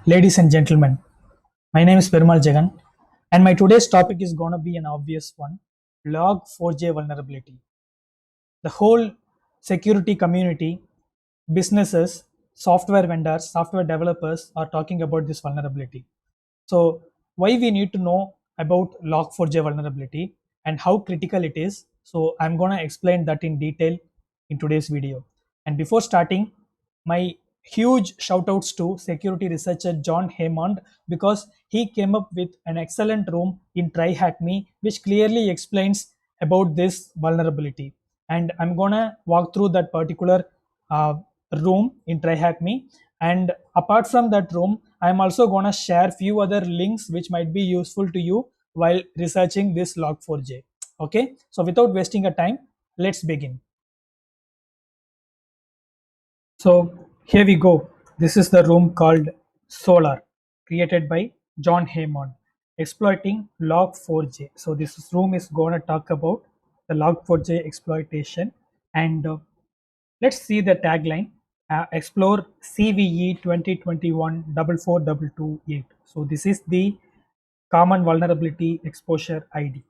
Ladies and gentlemen, my name is Perumal Jagan, and my today's topic is going to be an obvious one: Log4j vulnerability. The whole security community, businesses, software vendors, software developers are talking about this vulnerability. So, why we need to know about Log4j vulnerability and how critical it is? So, I'm going to explain that in detail in today's video. And before starting, my huge shout outs to security researcher John Hammond because he came up with an excellent room in TryHackMe which clearly explains about this vulnerability. And I'm gonna walk through that particular uh, room in TryHackMe. And apart from that room, I'm also gonna share few other links which might be useful to you while researching this Log4j. Okay, so without wasting a time, let's begin. So here we go. This is the room called Solar, created by John Hammond, exploiting Log4j. So this room is going to talk about the Log4j exploitation, and let's see the tagline. Explore CVE 2021 44228. So this is the common vulnerability exposure ID,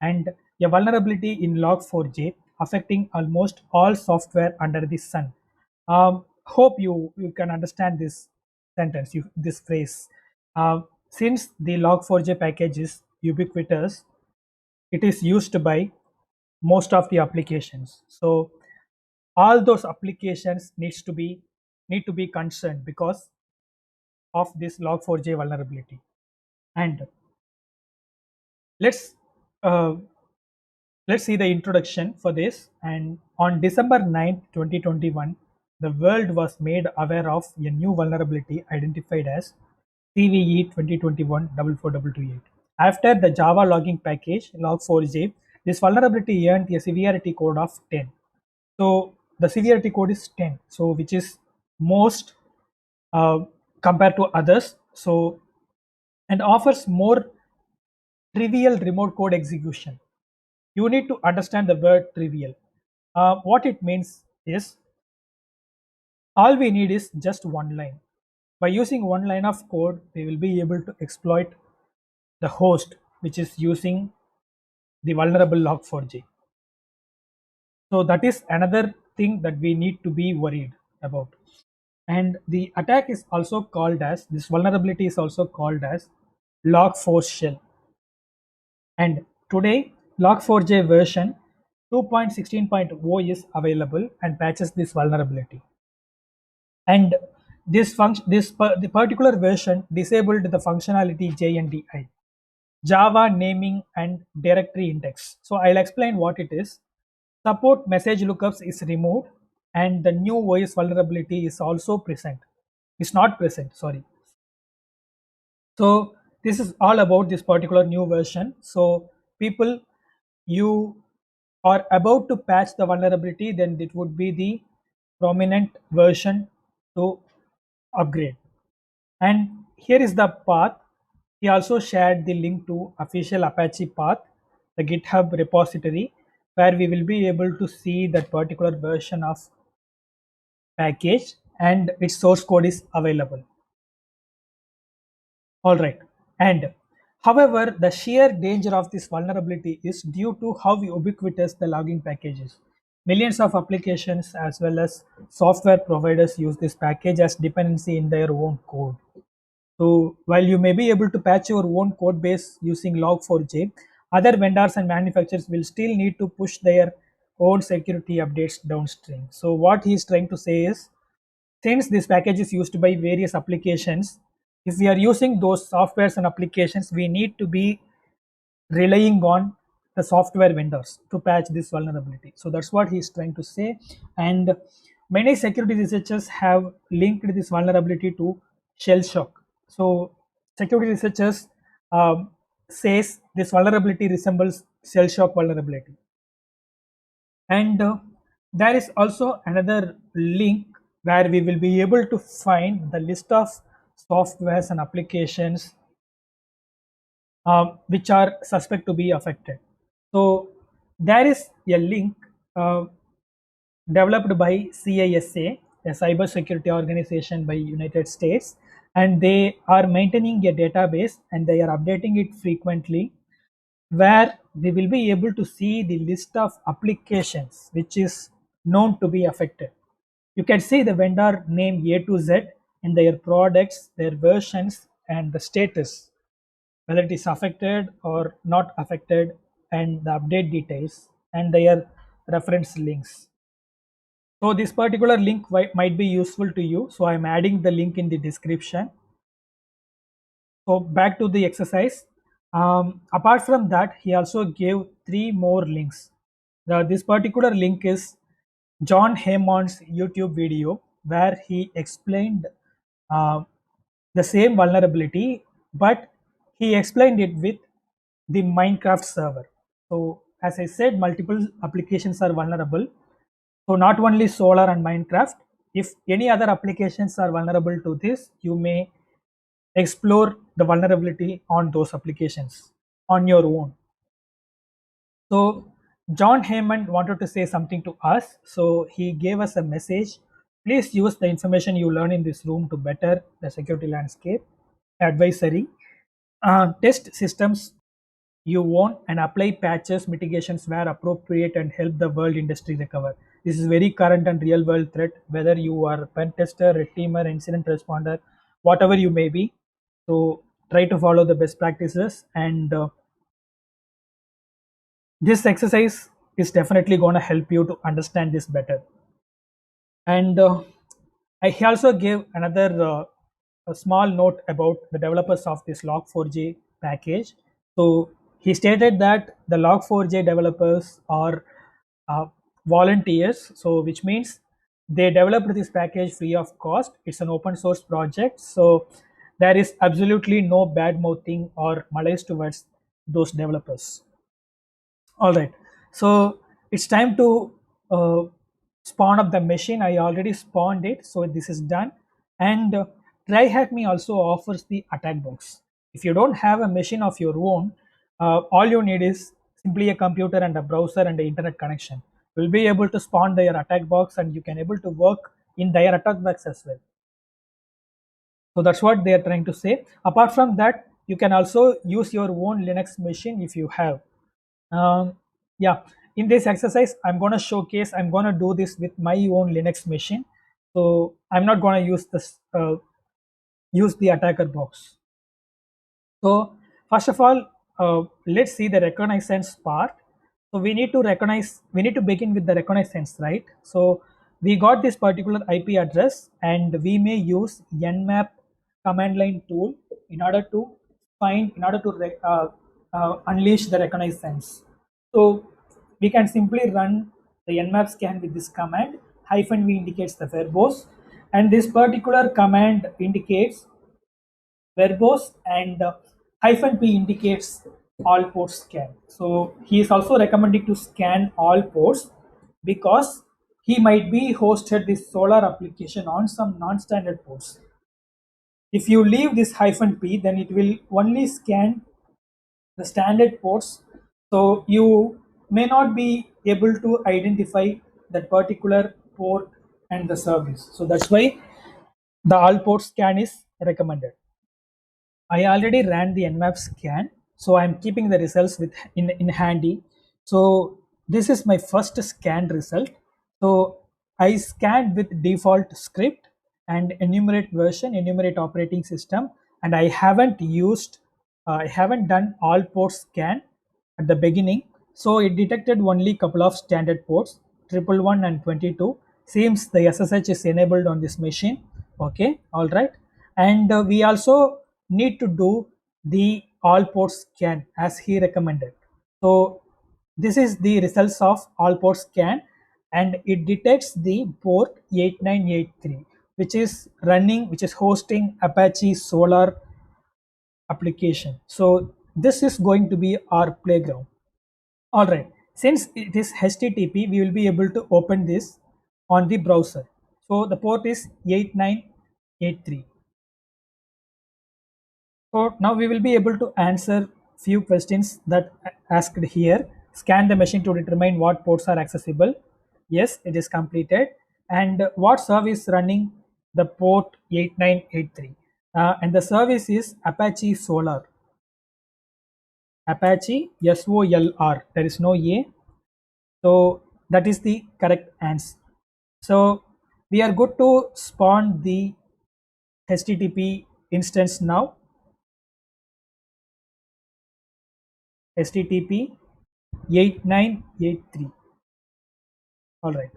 and a vulnerability in Log4j affecting almost all software under the sun. Hope you can understand this sentence, this phrase. Since the Log4j package is ubiquitous, it is used by most of the applications. So all those applications need to be concerned because of this Log4j vulnerability. And let's uh, let's see the introduction for this. And on December 9th, 2021, the world was made aware of a new vulnerability identified as CVE 2021 44228. After the Java logging package log4j, this vulnerability earned a severity code of 10. So the severity code is 10, so which is most uh, compared to others. So and offers more trivial remote code execution. You need to understand the word trivial. What it means is all we need is just one line. By using one line of code, we will be able to exploit the host which is using the vulnerable log4j. So that is another thing that we need to be worried about. And the attack is also called as, this vulnerability is also called as log4 shell. And today, Log4j version 2.16.0 is available and patches this vulnerability. And the particular version disabled the functionality JNDI, Java naming and directory index. So I'll explain what it is. Support message lookups is removed, and the new OS vulnerability is also present. It's not present, sorry. So this is all about this particular new version. So people, you are about to patch the vulnerability, then it would be the prominent version to upgrade. And here is the path. He also shared the link to official Apache path, the GitHub repository, where we will be able to see that particular version of package and its source code is available. All right. And however, the sheer danger of this vulnerability is due to how ubiquitous the logging package is. Millions of applications as well as software providers use this package as dependency in their own code. So while you may be able to patch your own code base using Log4j, other vendors and manufacturers will still need to push their own security updates downstream. So what he is trying to say is, since this package is used by various applications, if we are using those softwares and applications, we need to be relying on the software vendors to patch this vulnerability. So that's what he's trying to say. And many security researchers have linked this vulnerability to shell shock. So security researchers says this vulnerability resembles shell shock vulnerability. And there is also another link where we will be able to find the list of softwares and applications which are suspect to be affected. So there is a link developed by CISA a cybersecurity organization by United States, and they are maintaining a database and they are updating it frequently, where we will be able to see the list of applications which is known to be affected. You can see the vendor name A to Z and their products, their versions, and the status, whether it is affected or not affected, and the update details and their reference links. So this particular link might be useful to you. So I'm adding the link in the description. So back to the exercise. Apart from that, he also gave three more links. This particular link is John Hammond's YouTube video where he explained uh, the same vulnerability, but he explained it with the Minecraft server. So as I said, multiple applications are vulnerable. So not only Solar and Minecraft, if any other applications are vulnerable to this, you may explore the vulnerability on those applications on your own. So John Hammond wanted to say something to us. So he gave us a message. Please use the information you learn in this room to better the security landscape. Advisory. Test systems you own and apply patches, mitigations where appropriate and help the world industry recover. This is very current and real world threat, whether you are a pen tester, red teamer, incident responder, whatever you may be. So try to follow the best practices, and this exercise is definitely going to help you to understand this better. And he also gave another a small note about the developers of this Log4j package. So he stated that the Log4j developers are uh, volunteers, so which means they developed this package free of cost. It's an open source project, so there is absolutely no bad mouthing or malice towards those developers. All right, so it's time to spawn up the machine. I already spawned it, so this is done. And TryHackMe also offers the attack box. If you don't have a machine of your own, all you need is simply a computer and a browser and the internet connection. You'll be able to spawn their attack box, and you can able to work in their attack box as well. So that's what they are trying to say. Apart from that, you can also use your own Linux machine if you have. Yeah, in this exercise, I'm going to do this with my own Linux machine. So I'm not going to use this, use the attacker box. So first of all, let's see the reconnaissance part. So we need to begin with the reconnaissance, right? So we got this particular IP address, and we may use nmap command line tool in order to unleash the reconnaissance. So we can simply run the nmap scan with this command. -v indicates the verbose, and this particular command indicates verbose, and -p indicates all ports scan. So he is also recommending to scan all ports because he might be hosted this Solar application on some non-standard ports. If you leave this -p, then it will only scan the standard ports. So you may not be able to identify that particular port and the service. So that's why the all port scan is recommended. I already ran the Nmap scan, so I'm keeping the results in handy. So this is my first scanned result. So I scanned with default script and enumerate version, enumerate operating system, and I haven't done all ports scan at the beginning. So it detected only couple of standard ports, 111 and 22. Seems the SSH is enabled on this machine. Okay, all right. And we also need to do the all ports scan as he recommended. So this is the results of all port scan, and it detects the port 8983, which is hosting Apache Solar application. So this is going to be our playground. All right, since it is HTTP, we will be able to open this on the browser. So the port is 8983. So now we will be able to answer few questions that asked here. Scan the machine to determine what ports are accessible. Yes, it is completed. And what service running the port 8983, and the service is Apache Solar. Apache SOLR. There is no A. So that is the correct answer. So we are good to spawn the HTTP instance now. HTTP 8983. All right.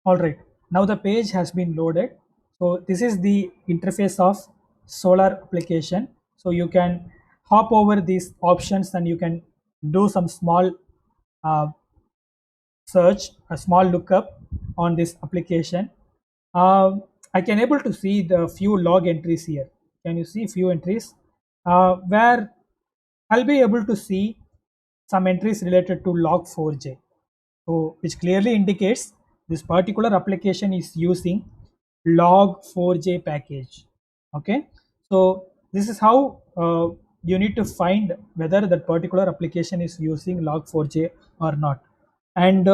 All right. Now the page has been loaded. So this is the interface of Solar application. So you can hop over these options and you can do some small uh, search, a small lookup on this application. I can able to see the few log entries here. Can you see few entries where I'll be able to see some entries related to log4j. So which clearly indicates this particular application is using log4j package. Okay, so this is how you need to find whether that particular application is using log4j or not. And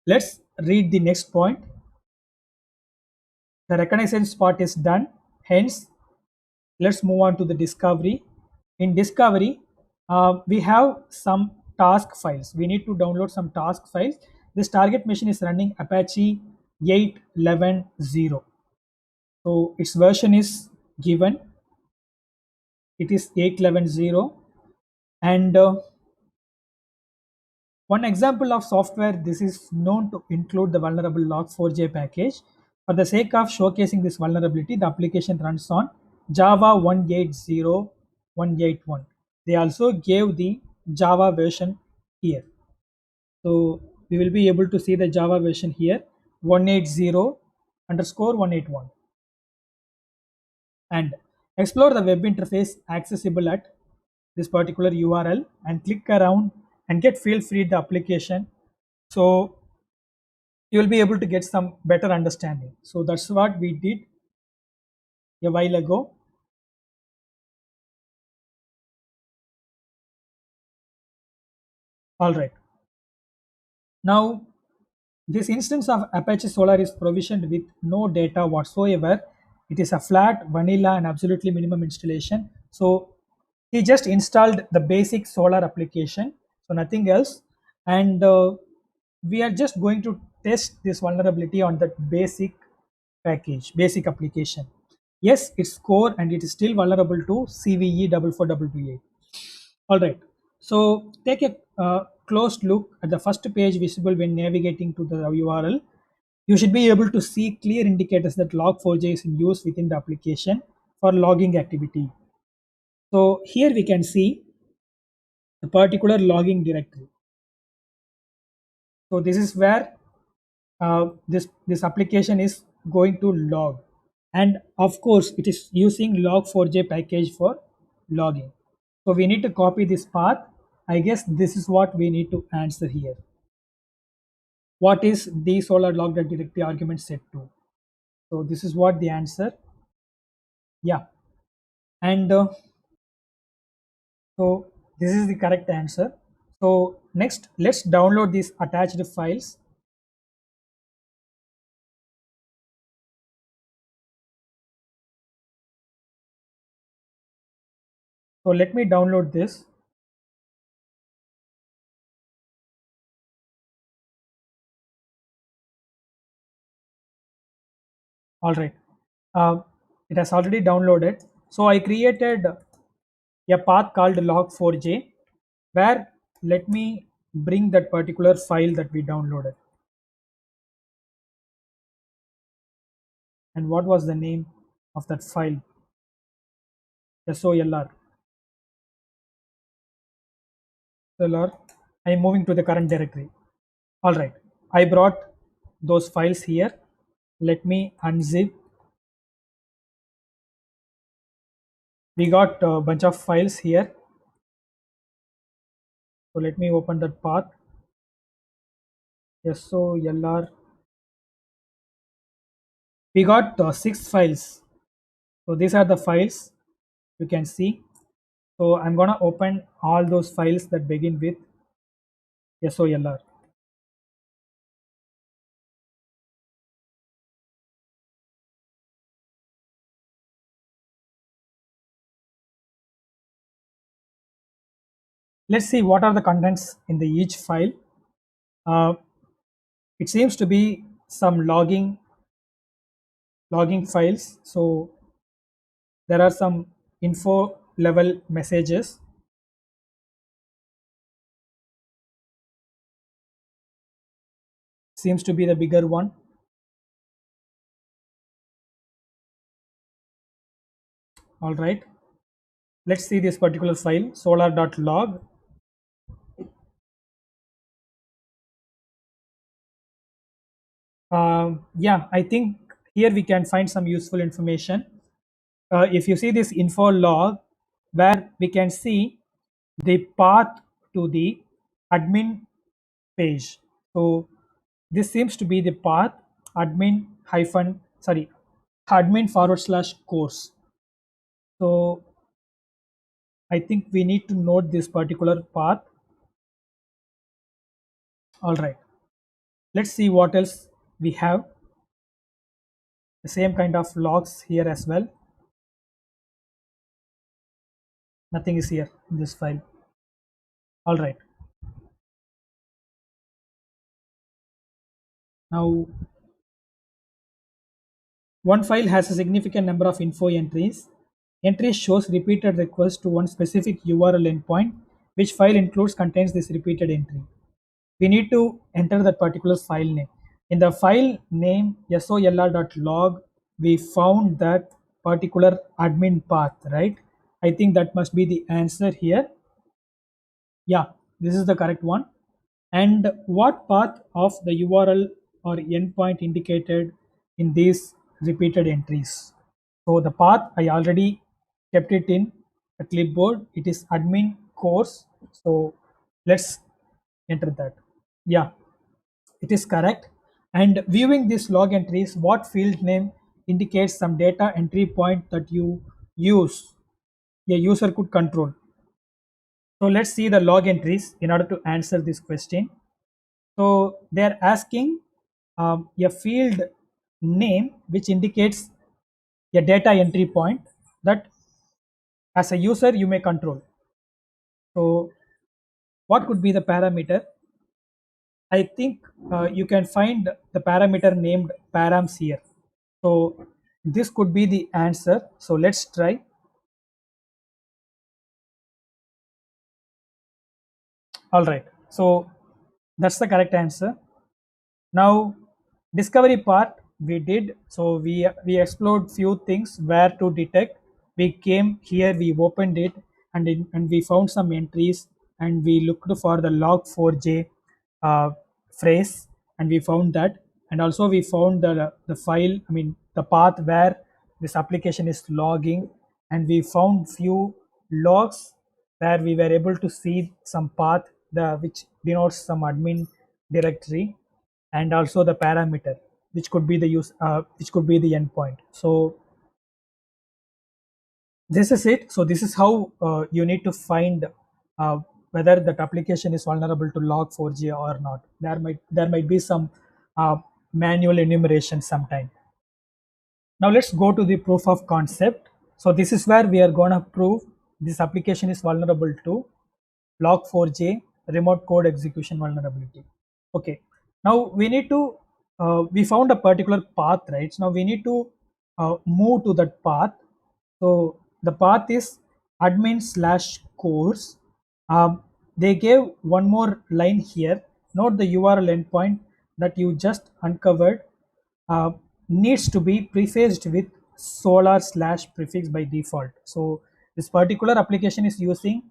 let's read the next point. The reconnaissance part is done. Hence, let's move on to the discovery. In discovery, we have some task files. We need to download some task files. This target machine is running Apache 8.11.0. So its version is given. It is 8.11.0. And one example of software this is known to include the vulnerable log4j package. For the sake of showcasing this vulnerability, the application runs on Java 180.181. They also gave the Java version here. So we will be able to see the Java version here 180_181 and explore the web interface accessible at this particular URL and click around and get feel free the application. So you will be able to get some better understanding. So that's what we did a while ago. All right. Now this instance of Apache Solar is provisioned with no data whatsoever. It is a flat, vanilla, and absolutely minimum installation. So he just installed the basic Solar application, so nothing else. And we are just going to test this vulnerability on that basic package, basic application. Yes, it's core and it is still vulnerable to CVE 44228. All right. So take a close look at the first page visible when navigating to the URL. You should be able to see clear indicators that log4j is in use within the application for logging activity. So here we can see the particular logging directory. So this is where this application is going to log, and of course it is using log4j package for logging. So we need to copy this path. I guess this is what we need to answer here. What is the solar log directory argument set to? So this is what the answer. Yeah, and so this is the correct answer. So next, let's download these attached files. So let me download this. All right. Uh, it has already downloaded. So I created a path called log4j where let me bring that particular file that we downloaded. And what was the name of that file? SOLR. SOLR. I am moving to the current directory. All right. I brought those files here. Let me unzip. We got a bunch of files here. So let me open that path. SOLR. We got 6 files. So these are the files you can see. So I'm gonna open all those files that begin with SOLR. Let's see what are the contents in the each file. Uh, it seems to be some logging files. So there are some info level messages. Seems to be the bigger one. All right. Let's see this particular file, solar.log. Yeah, I think here we can find some useful information. If you see this info log, where we can see the path to the admin page. So this seems to be the path admin forward slash course. So I think we need to note this particular path. All right. Let's see what else we have. The same kind of logs here as well. Nothing is here in this file. All right. Now, one file has a significant number of info entries. Entries shows repeated requests to one specific URL endpoint. Which file includes contains this repeated entry? We need to enter that particular file name. In the file name solr.log, we found that particular admin path, right? I think that must be the answer here. Yeah, this is the correct one. And what path of the URL or endpoint indicated in these repeated entries? So the path I already kept it in a clipboard. It is admin course. So let's enter that. Yeah, it is correct. And viewing these log entries, what field name indicates some data entry point that you use a user could control. So let's see the log entries in order to answer this question. So they're asking a field name which indicates a data entry point that as a user you may control. So what could be the parameter? I think you can find the parameter named params here. So this could be the answer. So let's try. All right. So that's the correct answer. Now, discovery part we did. So we explored few things where to detect. We came here, we opened it, and we found some entries, and we looked for the log4j phrase, and we found that, and also we found the file. I mean the path where this application is logging, and we found few logs where we were able to see some path which denotes some admin directory, and also the parameter which could be the which could be the endpoint. So this is it. So this is how you need to find uh, whether that application is vulnerable to log4j or not. There might be some manual enumeration sometime. Now let's go to the proof of concept. So this is where we are going to prove this application is vulnerable to log4j remote code execution vulnerability. Okay, now we need to we found a particular path, right? So now we need to move to that path. So the path is admin slash course. They gave one more line here. Note the URL endpoint that you just uncovered uh, needs to be prefaced with solar slash prefix by default. So this particular application is using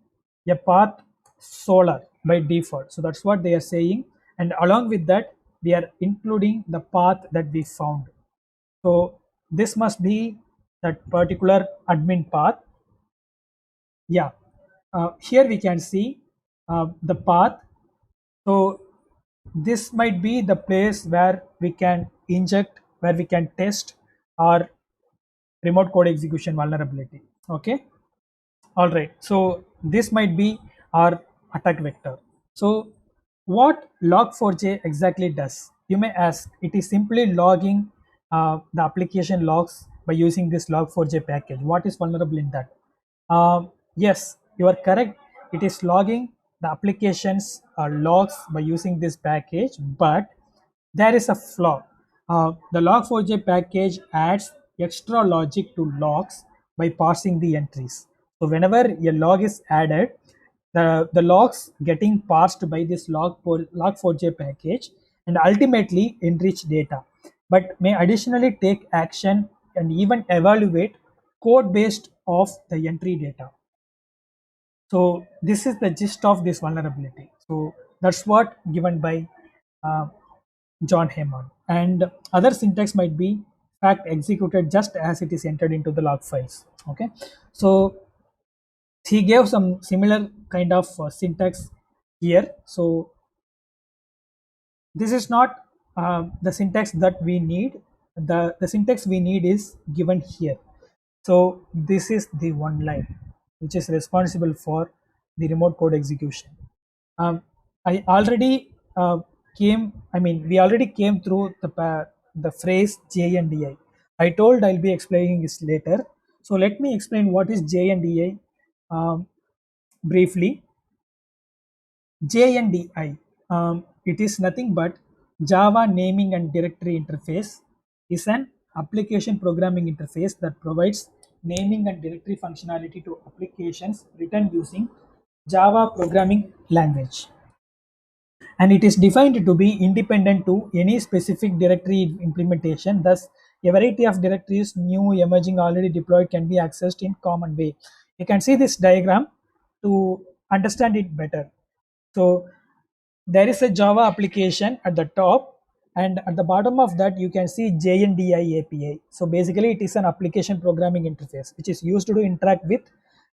a path solar by default. So that's what they are saying. And along with that, we are including the path that we found. So this must be that particular admin path. Yeah, here we can see the path. So this might be the place where we can inject, where we can test our remote code execution vulnerability. Okay, all right. So this might be our attack vector. So what log4j exactly does? You may ask. It is simply logging the application logs by using this log4j package. What is vulnerable in that? Yes, you are correct. It is logging the applications logs by using this package, but there is a flaw. The log4j package adds extra logic to logs by parsing the entries. So whenever a log is added, the logs getting parsed by this log4j package and ultimately enrich data, but may additionally take action and even evaluate code based of the entry data. So this is the gist of this vulnerability. So that's what given by uh, John Hammond. And other syntax might be fact executed just as it is entered into the log files. Okay, so he gave some similar kind of syntax here. So this is not the syntax that we need. The syntax we need is given here. So this is the one line which is responsible for the remote code execution. I already we already came through the phrase JNDI. I told I'll be explaining this later. So let me explain what is JNDI briefly. JNDI, it is nothing but Java Naming and Directory Interface is an application programming interface that provides naming and directory functionality to applications written using Java programming language. And it is defined to be independent to any specific directory implementation. Thus, a variety of directories, new, emerging, already deployed, can be accessed in common way. You can see this diagram to understand it better. So there is a Java application at the top, and at the bottom of that you can see JNDI API. So basically it is an application programming interface which is used to interact with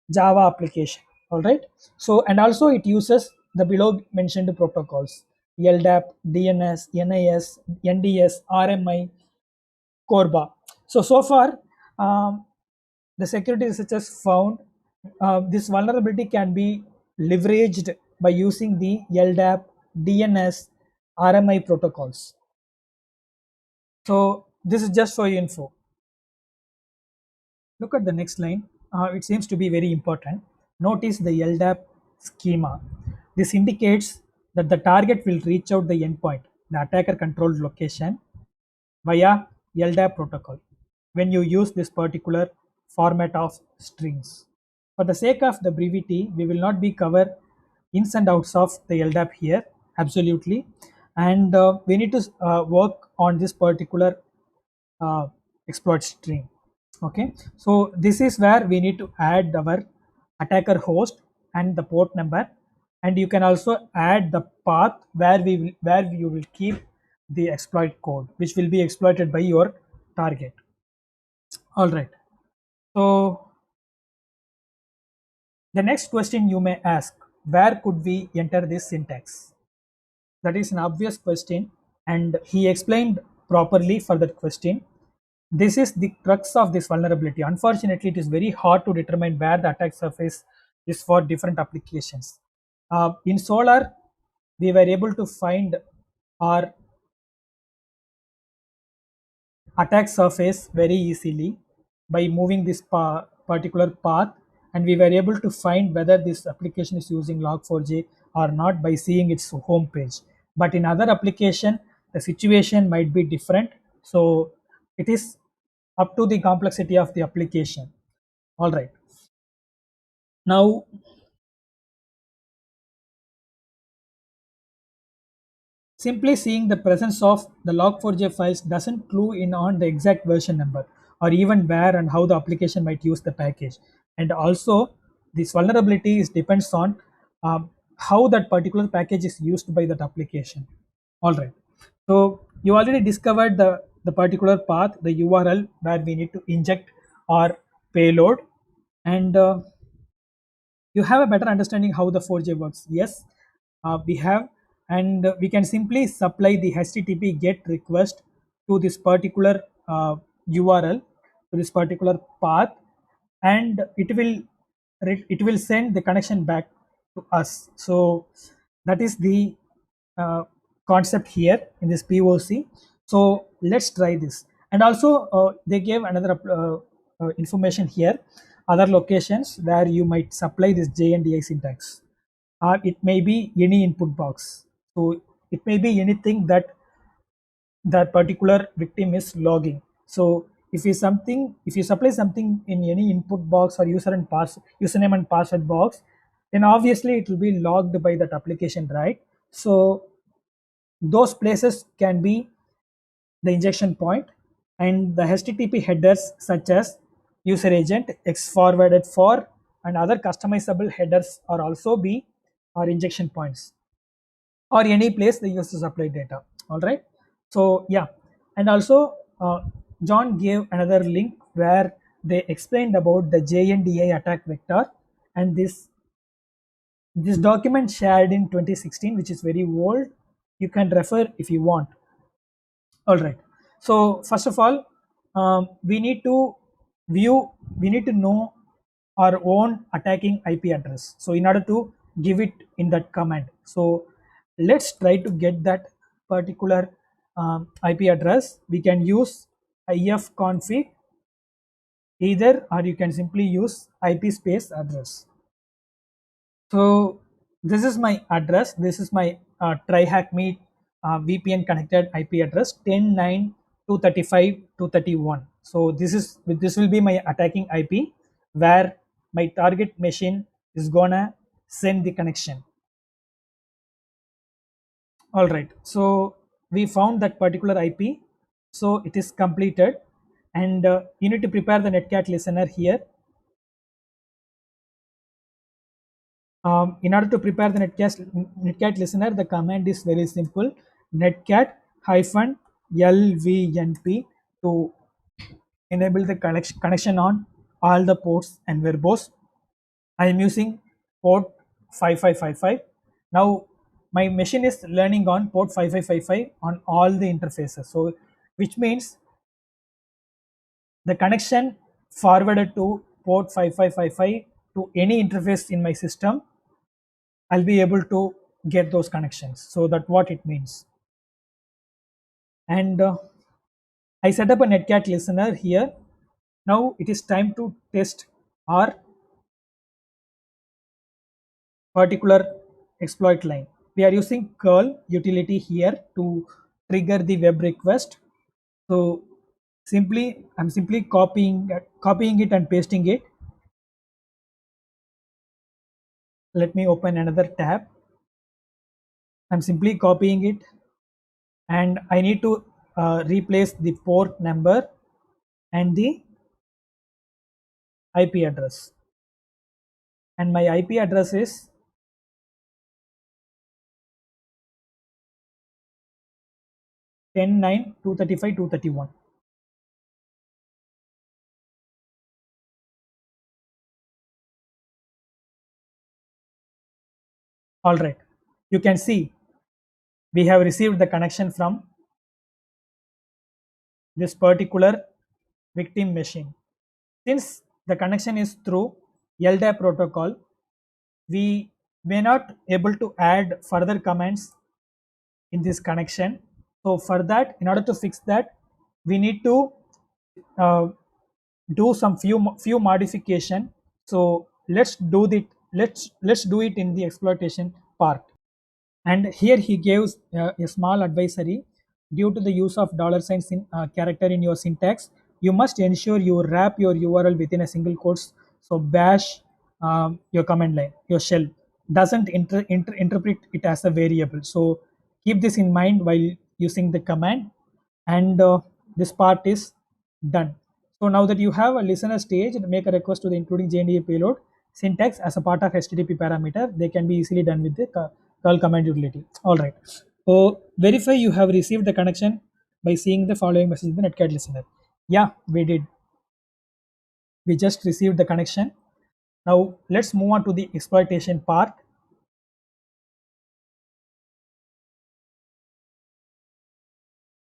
Java application. All right. So and also it uses the below mentioned protocols: LDAP, DNS, NIS, NDS, RMI, Corba. So far, um, the security researchers found this vulnerability can be leveraged by using the LDAP, DNS, RMI protocols. So this is just for your info. Look at the next line. It seems to be very important. Notice the LDAP schema. This indicates that the target will reach out the endpoint, the attacker controlled location, via LDAP protocol when you use this particular format of strings. For the sake of the brevity, we will not be cover ins and outs of the LDAP here, absolutely. And we need to work on this particular uh, exploit string. Okay, so this is where we need to add our attacker host and the port number, and you can also add the path where you will keep the exploit code which will be exploited by your target. All right, so the next question you may ask, where could we enter this syntax? That is an obvious question, and he explained properly for that question. This is the crux of this vulnerability. Unfortunately, it is very hard to determine where the attack surface is for different applications. In Solar, we were able to find our attack surface very easily by moving this particular path, and we were able to find whether this application is using log4j or not by seeing its home page. But in other application the situation might be different, so it is up to the complexity of the application. All right, now simply seeing the presence of the log4j files doesn't clue in on the exact version number or even where and how the application might use the package. And also, this vulnerability depends on how that particular package is used by that application. All right. So you already discovered the particular path, the URL where we need to inject our payload, and you have a better understanding how the 4J works. Yes, we have, and we can simply supply the HTTP GET request to this particular URL, to this particular path, and it will send the connection back to us. So that is the uh, concept here in this POC. So let's try this. And also they gave another information here, other locations where you might supply this JNDI syntax. or it may be any input box. So it may be anything that that particular victim is logging. So if you supply something in any input box or username and password box, then obviously it will be logged by that application, right? So those places can be the injection point, and the HTTP headers such as user agent, X forwarded for, and other customizable headers are also be or injection points, or any place they use to supply data. All right. So yeah, and also John gave another link where they explained about the JNDI attack vector, and this document shared in 2016, which is very old. You can refer if you want. All right. So first of all, we need to view, we need to know our own attacking IP address. So in order to give it in that command, so let's try to get that particular IP address. We can use ifconfig either, or you can simply use IP space address. So this is my address. This is my TryHackMe VPN connected IP address 10.9.235.231. So this will be my attacking IP where my target machine is gonna send the connection. All right. So we found that particular IP. So it is completed, and you need to prepare the netcat listener here. In order to prepare the netcat listener, the command is very simple: netcat hyphen lvnp to enable the connection on all the ports and verbose. I am using port 5555. Now my machine is learning on port 5555 on all the interfaces. So which means the connection forwarded to port 5555 to any interface in my system, I'll be able to get those connections. So that's what it means. And I set up a netcat listener here. Now it is time to test our particular exploit line. We are using curl utility here to trigger the web request. So I'm simply copying it and pasting it. Let me open another tab. I'm simply copying it, and I need to replace the port number and the IP address. And my IP address is 10.9.235.231. All right. You can see we have received the connection from this particular victim machine. Since the connection is through LDAP protocol, we may not able to add further commands in this connection. So for that, in order to fix that, we need to uh, do some few modification. So let's do it in the exploitation part. And here he gives a small advisory: due to the use of dollar signs in character in your syntax, you must ensure you wrap your URL within a single quotes. So bash your command line, your shell doesn't interpret it as a variable. So keep this in mind while using the command. And this part is done. So now that you have a listener stage, make a request to the including JNDA payload syntax as a part of HTTP parameter. They can be easily done with the curl command utility. All right. So verify you have received the connection by seeing the following message in the netcat listener. Yeah, we did. We just received the connection. Now let's move on to the exploitation part.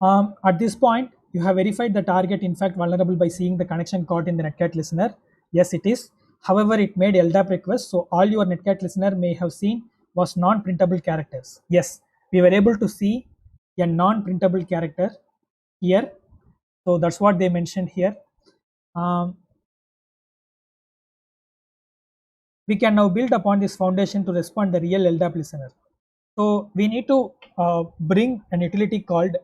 At this point, you have verified the target in fact vulnerable by seeing the connection caught in the netcat listener. Yes, it is. However, it made LDAP requests, so all your netcat listener may have seen was non-printable characters. Yes, we were able to see a non-printable character here. So that's what they mentioned here. Um, We can now build upon this foundation to respond the real LDAP listener. So we need to bring an utility called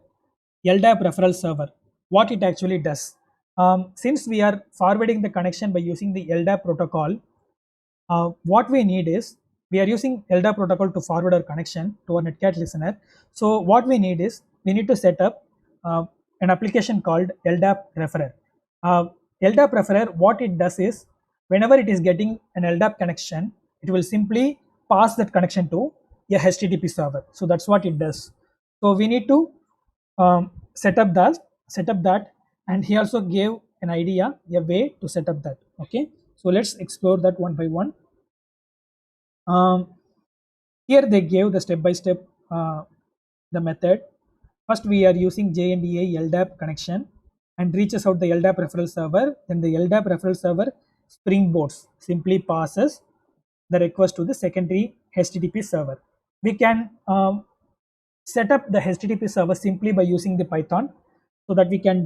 LDAP referral server. What it actually does, since we are forwarding the connection by using the LDAP protocol, what we need is, we are using LDAP protocol to forward our connection to our Netcat listener. So what we need is, we need to set up an application called LDAP referrer. LDAP referrer, what it does is, whenever it is getting an LDAP connection, it will simply pass that connection to a HTTP server. So that's what it does. So we need to set up that, and he also gave an idea, a way to set up that. Okay, so let's explore that one by one. Here they gave the step by step the method. First we are using JNDA LDAP connection and reaches out the LDAP referral server. Then the LDAP referral server springboards, simply passes the request to the secondary HTTP server. We can set up the HTTP server simply by using the Python, so that we can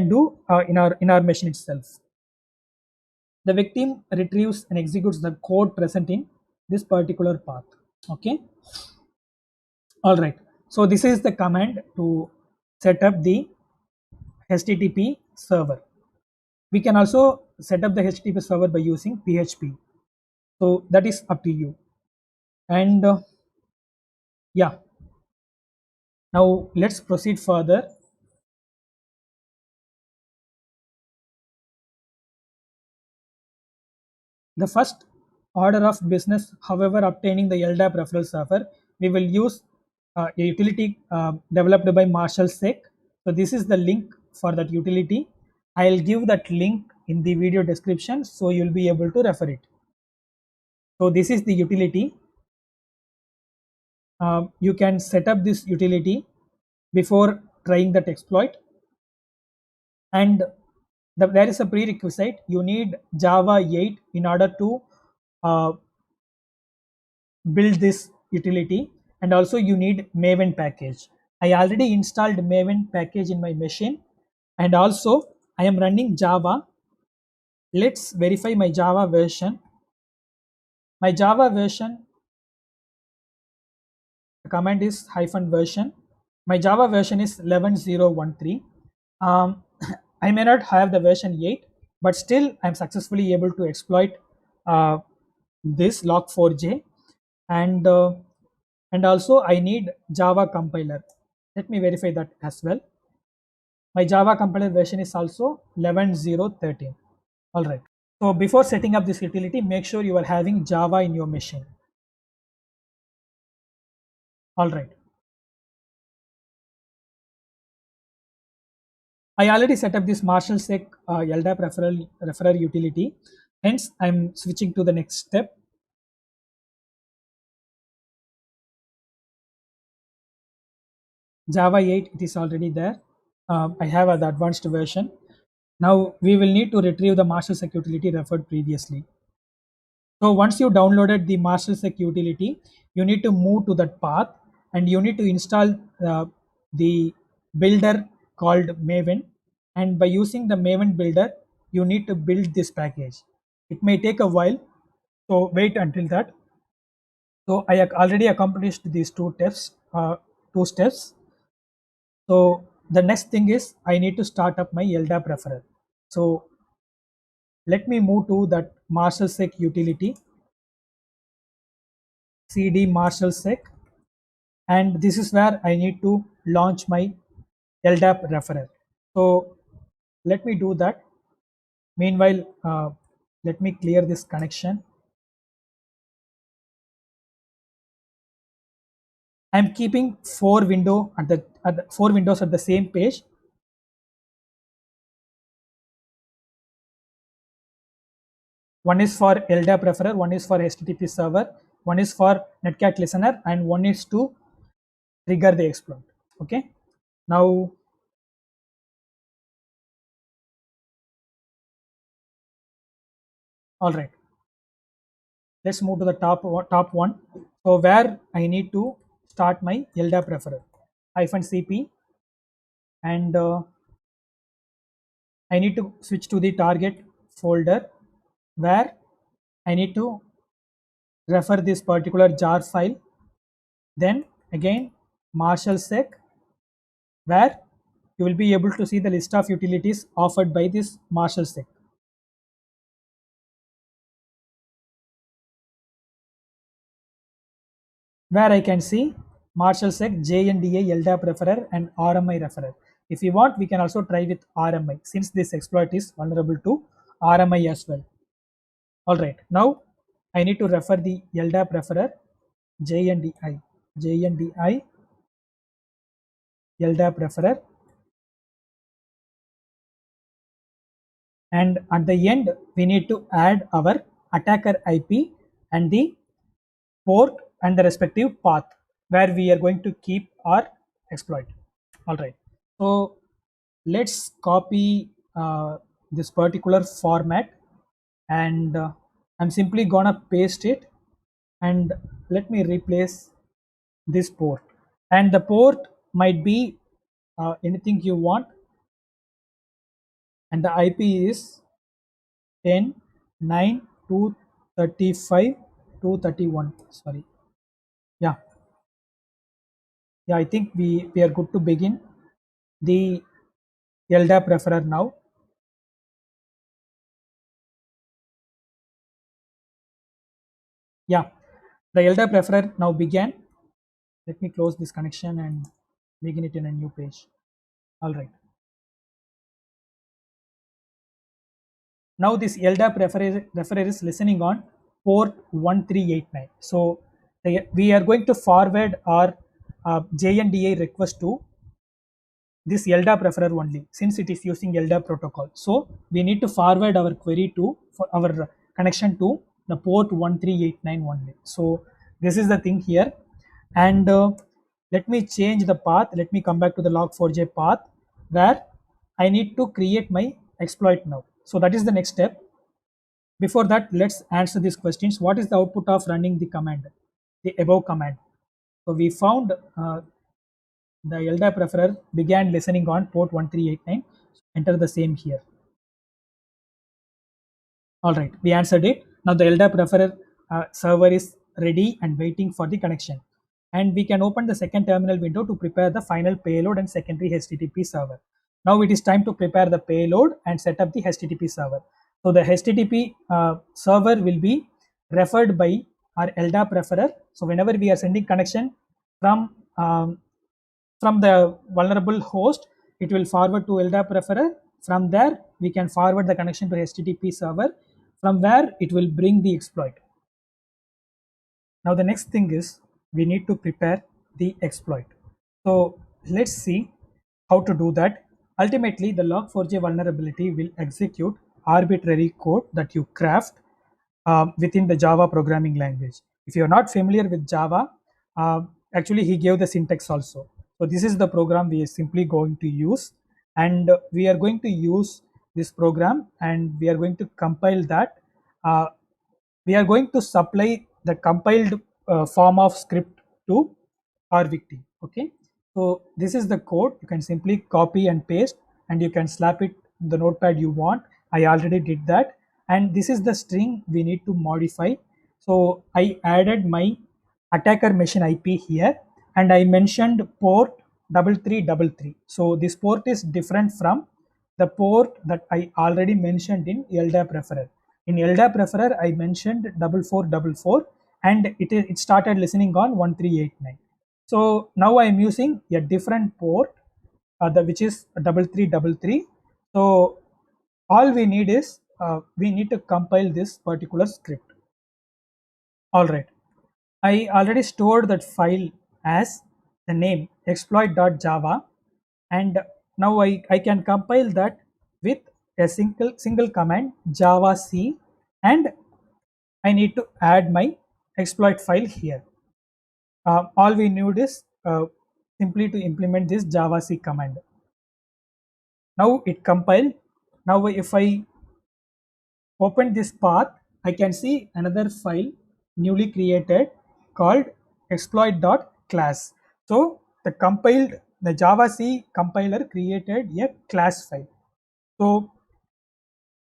do in our machine itself. The victim retrieves and executes the code present in this particular path. Okay, all right. So this is the command to set up the HTTP server. We can also set up the HTTP server by using PHP. So that is up to you. And yeah, now let's proceed further. The first order of business, however, obtaining the LDAP referral server, we will use a utility developed by Marshall Sec. So this is the link for that utility. I'll give that link in the video description, so you'll be able to refer it. So this is the utility. You can set up this utility before trying that exploit. And there is a prerequisite. You need Java 8 in order to uh, build this utility, and also you need Maven package. I already installed Maven package in my machine, and also I am running Java. Let's verify my Java version. My Java version, the command is -version. My Java version is 11.013. I may not have the version 8, but still I'm successfully able to exploit uh, this log4j. And also I need Java compiler. Let me verify that as well. My Java compiler version is also 11.013. All right. So before setting up this utility, make sure you are having Java in your machine. All right. I already set up this Marshall Sec LDAP referrer utility. Hence, I'm switching to the next step. Java 8, it is already there. I have the advanced version. Now we will need to retrieve the Marshall Sec utility referred previously. So once you downloaded the Marshall Sec utility, you need to move to that path, and you need to install the builder called Maven. And by using the Maven builder, you need to build this package. It may take a while, so wait until that. So I already accomplished these two steps. So the next thing is, I need to start up my LDAP referrer. So let me move to that Marshall Sec utility, cd Marshall Sec, and this is where I need to launch my LDAP referrer. So let me do that. Meanwhile, let me clear this connection. I'm keeping four windows at the same page. One is for LDAP referrer, one is for HTTP server, one is for Netcat listener, and one is to trigger the exploit. Okay. Now, all right. Let's move to the top one. So where I need to start my LDAP referrer, -cp, and I need to switch to the target folder, where I need to refer this particular jar file. Then again Marshall sec, where you will be able to see the list of utilities offered by this Marshall sec. Where I can see Marshall sec, JNDA, LDAP referrer and RMI referrer. If you want, we can also try with RMI, since this exploit is vulnerable to RMI as well. Alright, now I need to refer the LDAP referrer JNDI, LDAP referrer, and at the end we need to add our attacker IP and the port and the respective path where we are going to keep our exploit. Alright, so let's copy this particular format, and I'm simply gonna paste it, and let me replace this port, and the port might be anything you want, and the IP is 10 9 235 231. Sorry, yeah, I think we are good to begin the LDAP referrer now. Yeah, the LDAP referrer now began. Let me close this connection and begin it in a new page. All right. Now this LDAP referrer is listening on port 1389. So we are going to forward our JNDA request to this LDAP referrer only, since it is using LDAP protocol. So we need to forward our query to for our connection to the port 1389 only. So this is the thing here, and let me change the path. Let me come back to the log4j path where I need to create my exploit now. So that is the next step. Before that, let's answer these questions. What is the output of running the command, the above command? So we found the LDAP referrer began listening on port 1389. Enter the same here. All right, we answered it. Now the LDAP referrer server is ready and waiting for the connection. And we can open the second terminal window to prepare the final payload and secondary HTTP server. Now it is time to prepare the payload and set up the HTTP server. So the HTTP server will be referred by our LDAP referrer. So whenever we are sending connection from the vulnerable host, it will forward to LDAP referrer. From there, we can forward the connection to HTTP server, from where it will bring the exploit. Now the next thing is we need to prepare the exploit. So let's see how to do that. Ultimately, the log4j vulnerability will execute arbitrary code that you craft within the Java programming language. If you are not familiar with Java, actually he gave the syntax also. So this is the program we are simply going to use, and we are going to use this program, and we are going to compile that. We are going to supply the compiled form of script to our victim. Okay, so this is the code. You can simply copy and paste, and you can slap it in the notepad you want. I already did that, and this is the string we need to modify. So I added my attacker machine IP here, and I mentioned port 3333. So this port is different from the port that I already mentioned in LDAP referrer. In LDAP referrer, I mentioned 4444, and it started listening on 1389. So now I am using a different port, which is 3333. So all we need is we need to compile this particular script. All right, I already stored that file as the name exploit.java, and now I can compile that with a single command javac, and I need to add my exploit file here. All we need is simply to implement this javac command. Now it compiled. Now if I open this path, I can see another file newly created called exploit.class. So the javac compiler created a class file. So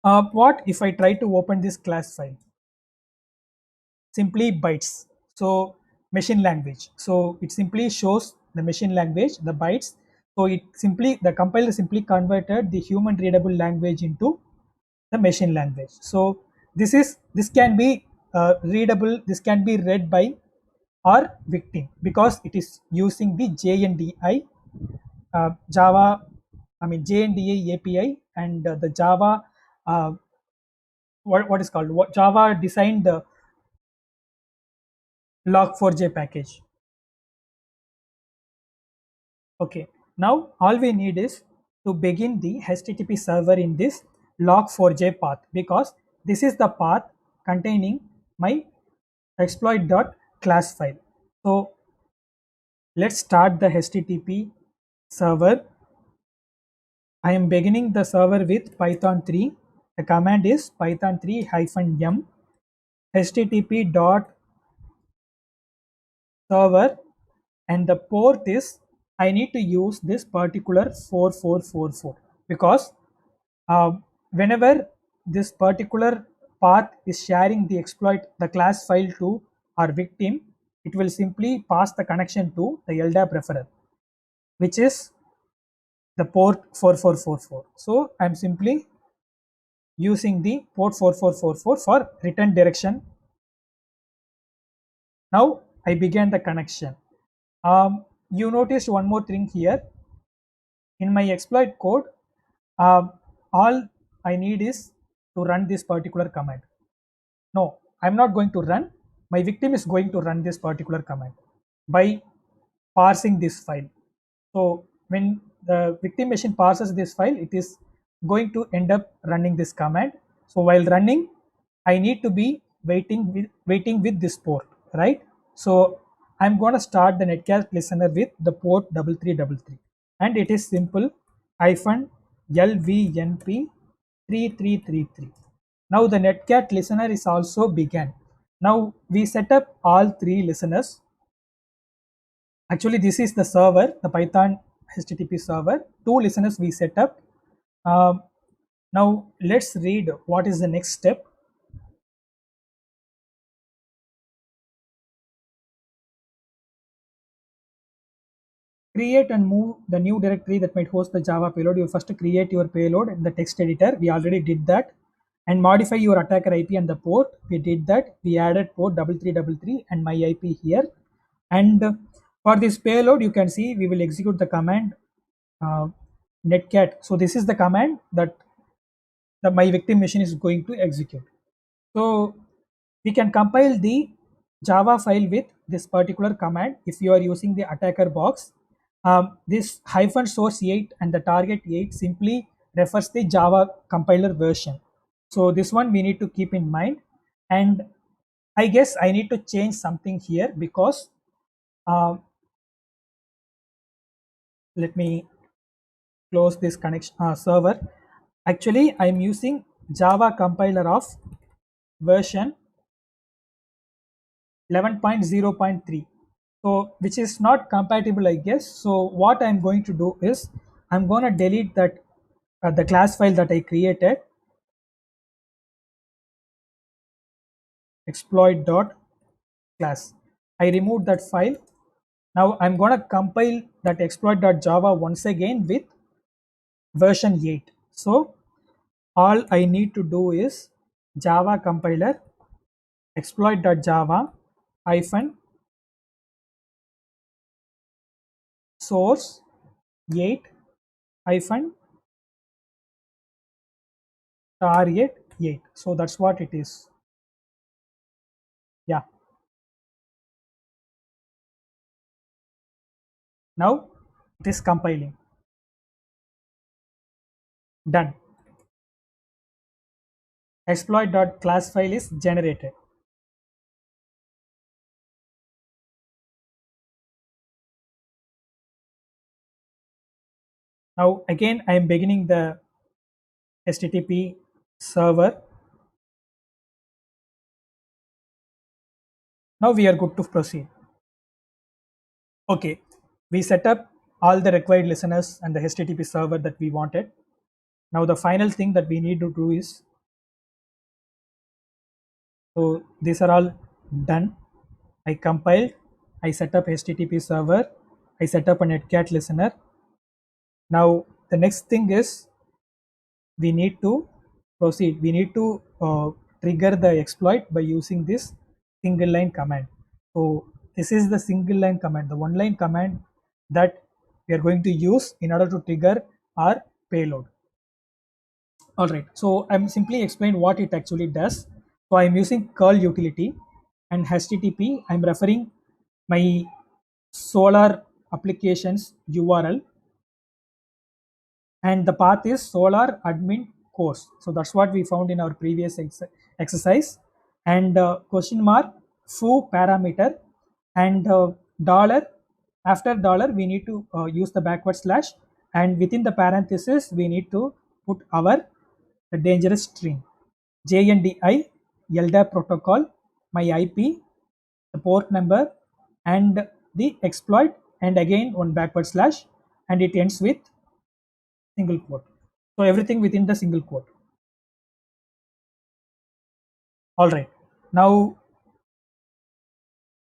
what if I try to open this class file? simply bytes. So machine language. So it simply shows the machine language, the bytes. So it simply the compiler simply converted the human readable language into the machine language. So this can be readable. This can be read by or victim because it is using the JNDI Java. I mean JNDI API and the Java uh, what is called what Java designed the log4j package. Okay, now all we need is to begin the HTTP server in this log4j path because this is the path containing my exploit.class file. So let's start the HTTP server. I am beginning the server with Python 3. The command is python 3 -m http dot server and the port is I need to use this particular 4444 because uh, whenever this particular path is sharing the exploit the class file to our victim, it will simply pass the connection to the LDAP referrer, which is the port 4444. So I'm simply using the port 4444 for return direction. Now I began the connection. You noticed one more thing here. In my exploit code, all I need is to run this particular command. No, I'm not going to run. My victim is going to run this particular command by parsing this file. So when the victim machine parses this file, it is going to end up running this command. So while running, I need to be waiting with this port, right? So I'm going to start the netcat listener with the port 3333, and it is simple hyphen lvnp 3333. Now the netcat listener is also began. Now we set up all three listeners. Actually, this is the server, the Python HTTP server. Two listeners we set up. Um, Now let's read what is the next step. Create and move the new directory that might host the Java payload. You first create your payload in the text editor. We already did that. And modify your attacker IP and the port. We did that. We added port 3333 and my IP here. And for this payload, you can see we will execute the command uh, netcat. So this is the command that my victim machine is going to execute. So we can compile the Java file with this particular command if you are using the attacker box. This hyphen source 8 and the target 8 simply refers the Java compiler version. So this one we need to keep in mind. And I guess I need to change something here because um, let me close this connection server. Actually, I'm using Java compiler of version 11.0.3, so which is not compatible, I guess. So what I'm going to do is I'm going to delete that the class file that I created, exploit.class. I removed that file. Now I'm going to compile that exploit.java once again with version 8. So all I need to do is Java compiler exploit.java hyphen source 8 hyphen target 8. So that's what it is. Yeah. Now it is compiling. Done. Exploit.class file is generated. Now again I am beginning the HTTP server. Now we are good to proceed. Okay, we set up all the required listeners and the HTTP server that we wanted. Now the final thing that we need to do is, so these are all done. I compiled, I set up HTTP server, I set up a netcat listener. Now the next thing is we need to proceed. We need to trigger the exploit by using this single line command. So this is the single line command, the one line command that we are going to use in order to trigger our payload. All right, so I'm simply explain what it actually does. So I'm using curl utility and HTTP. I'm referring my Solar applications URL, and the path is Solar admin course. So that's what we found in our previous exercise. And question mark foo parameter and dollar. After dollar we need to use the backward slash, and within the parenthesis we need to put our dangerous string JNDI LDAP protocol, my IP, the port number, and the exploit, and again one backward slash, and it ends with single quote. So everything within the single quote. All right, now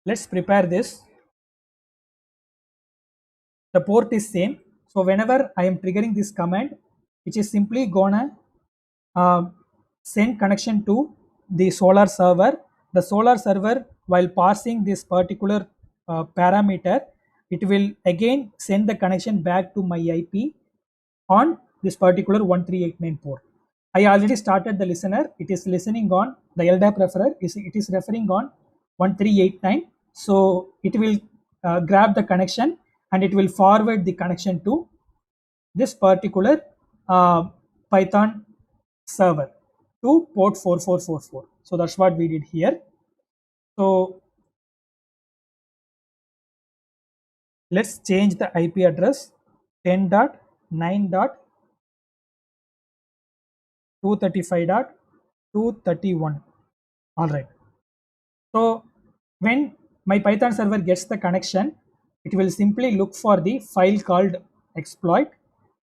let's prepare this. The port is same, so whenever I am triggering this command, which is simply gonna uh, send connection to the Solar server. The Solar server, while passing this particular parameter, it will again send the connection back to my IP on this particular 1389 port. I already started the listener. It is listening on the LDAP referer. It is referring on 1389. So it will grab the connection and it will forward the connection to this particular Python server to port 4444. So that's what we did here. So let's change the IP address 10.9.235.231. All right. So when my Python server gets the connection, it will simply look for the file called exploit,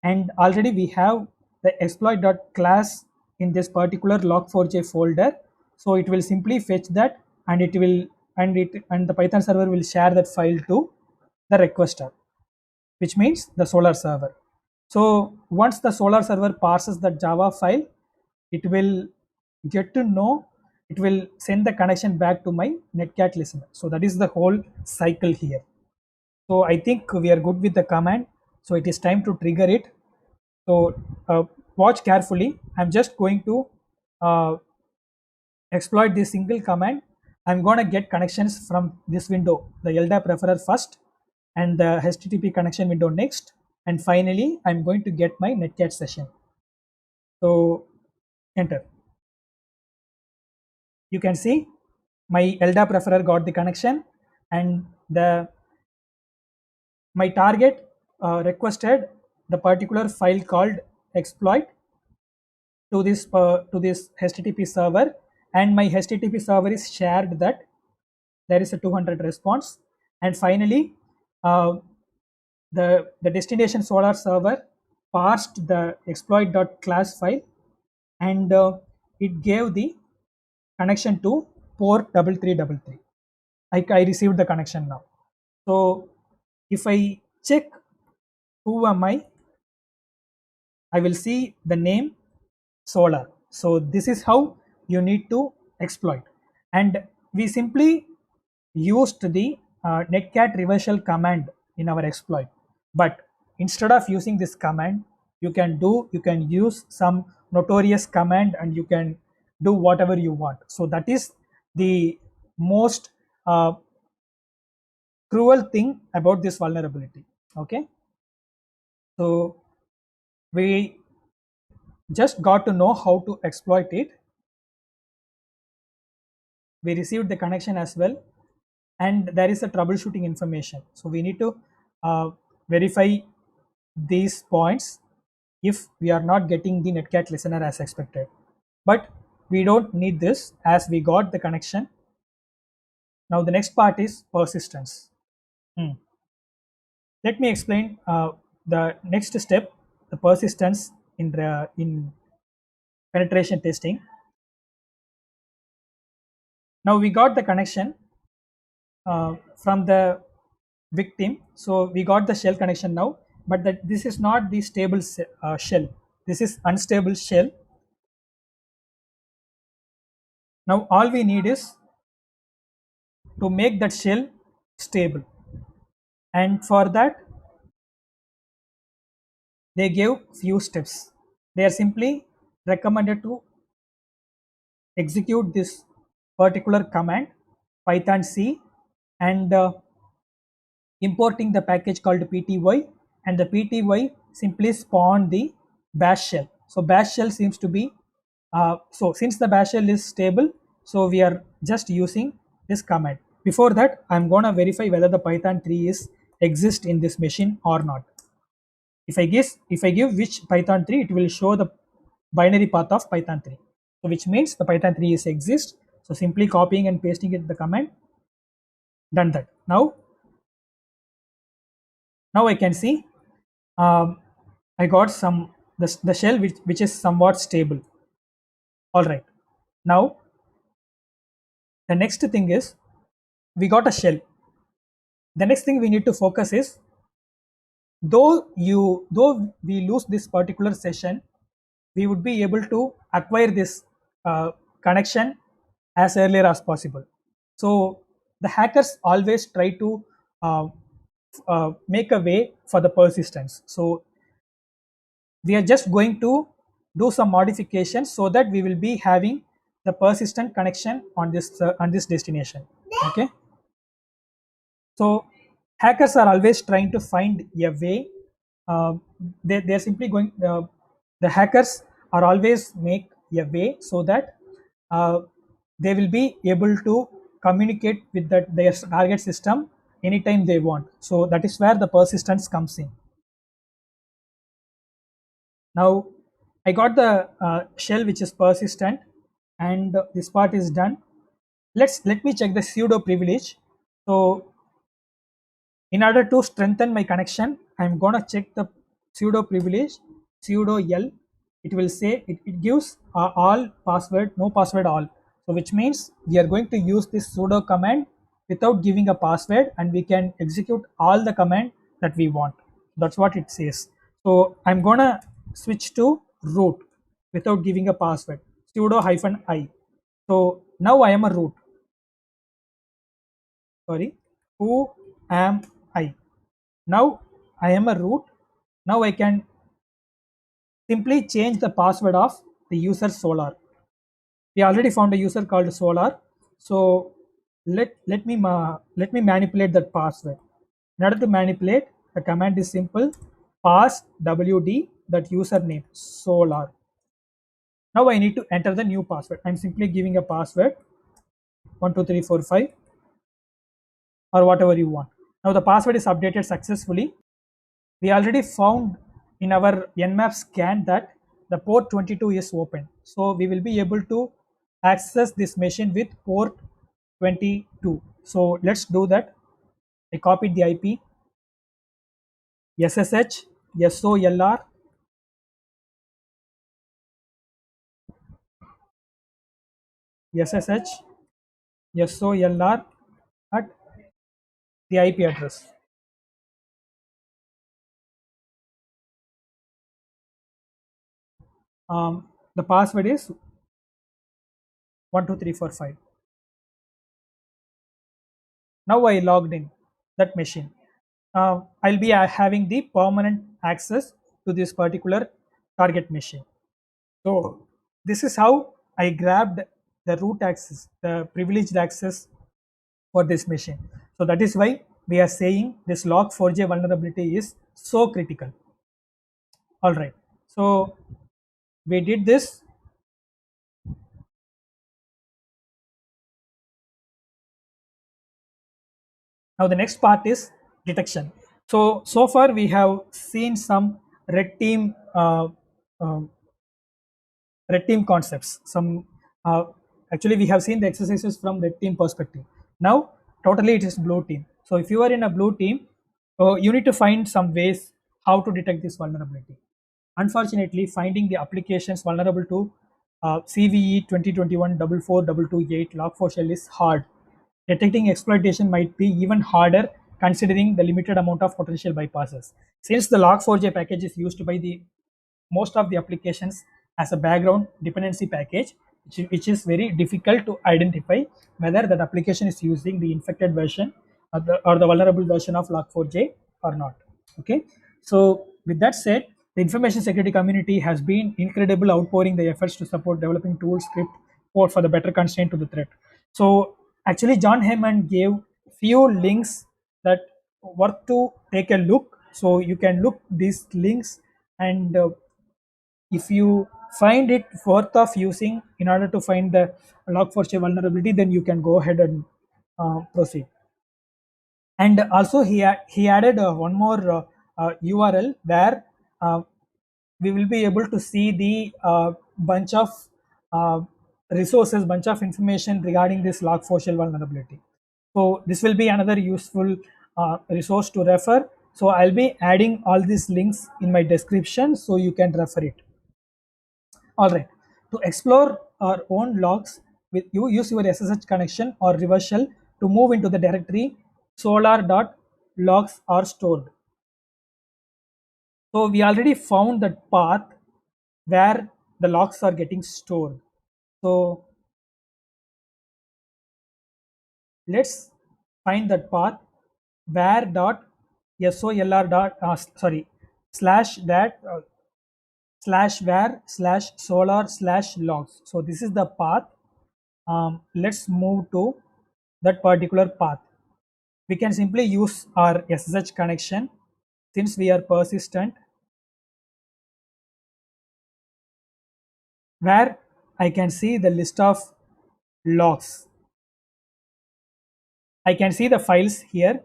and already we have the exploit.class in this particular log4j folder. So it will simply fetch that, and it will and the Python server will share that file to the requester, which means the Solar server. So once the Solar server parses the Java file, it will get to know, it will send the connection back to my netcat listener. So that is the whole cycle here. So I think we are good with the command. So it is time to trigger it. So watch carefully. I'm just going to uh, exploit this single command. I'm going to get connections from this window, the LDAP referer first, and the HTTP connection window next, and finally I'm going to get my netcat session. So enter. You can see my LDAP referer got the connection, and the my target requested the particular file called exploit to this HTTP server, and my HTTP server is shared that there is a 200 response, and finally uh, the destination Solar server parsed the exploit.class file, and it gave the connection to port 3333. I received the connection now. So if I check who am I will see the name Solar. So this is how you need to exploit, and we simply used the netcat reversal command in our exploit. But instead of using this command, you can use some notorious command, and you can do whatever you want. So that is the most cruel thing about this vulnerability. Okay, so we just got to know how to exploit it. We received the connection as well, and there is a troubleshooting information. So we need to verify these points if we are not getting the netcat listener as expected. But we don't need this as we got the connection. Now the next part is persistence. Hmm. Let me explain the next step, the persistence in penetration testing. Now we got the connection from the victim. So we got the shell connection now, but that this is not the stable shell. This is unstable shell. Now all we need is to make that shell stable, and for that they gave few steps. They are simply recommended to execute this particular command python c, and importing the package called pty, and the pty simply spawn the bash shell. So bash shell seems to be so since the bash shell is stable, so we are just using this command. Before that, I'm gonna verify whether the python 3 is exist in this machine or not. If I give which python 3, it will show the binary path of python 3, so which means the python 3 is exist. So simply copying and pasting it the command, done that. Now I can see I got the shell which is somewhat stable. All right. Now the next thing is we got a shell. The next thing we need to focus is, though we lose this particular session, we would be able to acquire this connection as earlier as possible. So the hackers always try to uh, make a way for the persistence. So we are just going to do some modifications so that we will be having the persistent connection on this destination. Okay. So hackers are always trying to find a way. Uh, they're simply going. The hackers are always make a way so that uh, they will be able to communicate with their target system anytime they want. So that is where the persistence comes in. Now I got the shell which is persistent, and this part is done. Let me check the pseudo privilege. So in order to strengthen my connection, I'm gonna check the pseudo privilege, sudo l. It will say it gives all password, no password all. So which means we are going to use this sudo command without giving a password, and we can execute all the command that we want. That's what it says. So I'm gonna switch to root without giving a password, sudo hyphen I. So now I am a root. Sorry, who am I? Now I am a root. Now I can simply change the password of the user Solar. We already found a user called Solar. So let me manipulate that password. In order to manipulate, the command is simple: pass wd that username Solar. Now I need to enter the new password. I'm simply giving a password 12345 or whatever you want. Now the password is updated successfully. We already found in our nmap scan that the port 22 is open, so we will be able to access this machine with port 22. So let's do that. I copied the IP, SSH SOLR SSH SOLR at the IP address. The password is 12345. Now I logged in that machine. I'll be having the permanent access to this particular target machine. So this is how I grabbed the root access, the privileged access for this machine. So that is why we are saying this log4j vulnerability is so critical. All right. So we did this. Now the next part is detection. So far we have seen some red team um, red team concepts. Some actually we have seen the exercises from red team perspective. Now totally it is blue team. So if you are in a blue team, you need to find some ways how to detect this vulnerability. Unfortunately, finding the applications vulnerable to CVE 2021 44228 log4 shell is hard. Detecting exploitation might be even harder considering the limited amount of potential bypasses. Since the log4j package is used by the most of the applications as a background dependency package, which is very difficult to identify whether that application is using the infected version or the vulnerable version of log4j or not. Okay, so with that said, the information security community has been incredible, outpouring the efforts to support developing tools, script for the better constraint to the threat. So actually, John Heyman gave few links that worth to take a look. So you can look these links, and if you find it worth of using in order to find the log4j vulnerability, then you can go ahead and proceed. And also he added one more URL where uh, we will be able to see the bunch of uh, resources, bunch of information regarding this log4shell vulnerability. So this will be another useful resource to refer. So I'll be adding all these links in my description so you can refer it. All right. To explore our own logs, with you use your SSH connection or reverse shell to move into the directory solar.logs are stored. So we already found that path where the logs are getting stored. So let's find that path where dot solr dot sorry slash that slash where slash solar slash logs. So this is the path. Let's move to that particular path. We can simply use our SSH connection since we are persistent, where I can see the list of logs. I can see the files here.